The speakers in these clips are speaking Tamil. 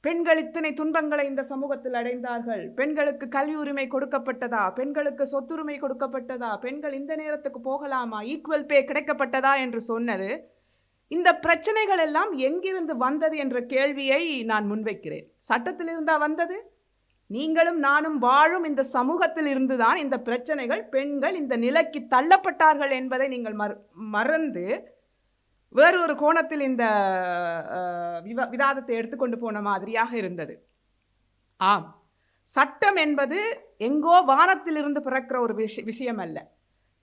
பெண்கள் இத்தனை துன்பங்களை இந்த சமூகத்தில் அடைந்தார்கள், பெண்களுக்கு கல்வி உரிமை கொடுக்கப்பட்டதா, பெண்களுக்கு சொத்துரிமை கொடுக்கப்பட்டதா, பெண்கள் இந்த நேரத்துக்கு போகலாமா, ஈக்குவல் பே கிடைக்கப்பட்டதா என்று சொன்னது. இந்த பிரச்சனைகள் எல்லாம் எங்கிருந்து வந்தது என்ற கேள்வியை நான் முன்வைக்கிறேன். சட்டத்தில் இருந்தா வந்தது? நீங்களும் நானும் வாழும் இந்த சமூகத்தில் இருந்துதான் இந்த பிரச்சனைகள், பெண்கள் இந்த நிலைக்கு தள்ளப்பட்டார்கள் என்பதை நீங்கள் மறந்து வேறு ஒரு கோணத்தில் இந்த விவாதத்தை எடுத்துக்கொண்டு போன மாதிரியாக இருந்தது. ஆம், சட்டம் என்பது எங்கோ வானத்திலிருந்து பிறக்கிற ஒரு விஷயம் அல்ல.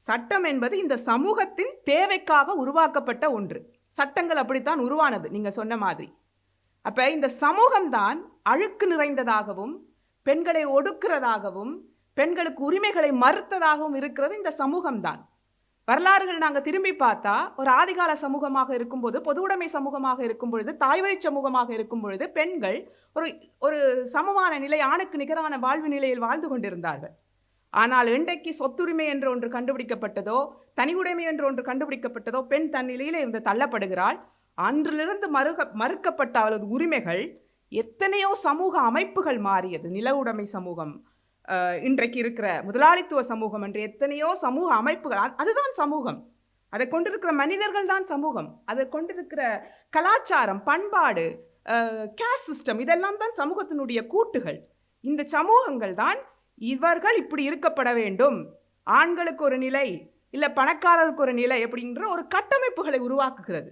சட்டம் என்பது இந்த சமூகத்தின் தேவைக்காக உருவாக்கப்பட்ட ஒன்று. சட்டங்கள் அப்படித்தான் உருவானது, நீங்க சொன்ன மாதிரி. அப்ப இந்த சமூகம்தான் அழுக்கு நிறைந்ததாகவும், பெண்களை ஒடுக்கிறதாகவும், பெண்களுக்கு உரிமைகளை மறுத்ததாகவும் இருக்கிறது இந்த சமூகம்தான். வரலாறுகள் நாங்கள் திரும்பி பார்த்தா, ஒரு ஆதிகால சமூகமாக இருக்கும்போது, பொது உடைமை சமூகமாக இருக்கும் பொழுது, தாய்வழி சமூகமாக இருக்கும் பொழுது பெண்கள் ஒரு சமமான நிலை, ஆணுக்கு நிகரான வாழ்வு நிலையில் வாழ்ந்து கொண்டிருந்தார்கள். ஆனால் இன்றைக்கு சொத்துரிமை என்று ஒன்று கண்டுபிடிக்கப்பட்டதோ, தனி உடைமை என்று ஒன்று கண்டுபிடிக்கப்பட்டதோ, பெண் தன் நிலையில் இருந்து தள்ளப்படுகிறாள். அன்றிலிருந்து மறுக்கப்பட்ட அவளது உரிமைகள், எத்தனையோ சமூக அமைப்புகள் மாறியது. நில உடைமை சமூகம், இன்றைக்கு இருக்கிற முதலாளித்துவ சமூகம் என்று எத்தனையோ சமூக அமைப்புகள், அதுதான் சமூகம். அதை கொண்டிருக்கிற மனிதர்கள் தான் சமூகம். அதை கொண்டிருக்கிற கலாச்சாரம், பண்பாடு, கேஸ்ட் சிஸ்டம், இதெல்லாம் தான் சமூகத்தினுடைய கூட்டுகள். இந்த சமூகங்கள் தான் இவர்கள் இப்படி இருக்கப்பட வேண்டும், ஆண்களுக்கு ஒரு நிலை, இல்லை பணக்காரருக்கு ஒரு நிலை அப்படின்ற ஒரு கட்டமைப்புகளை உருவாக்குகிறது.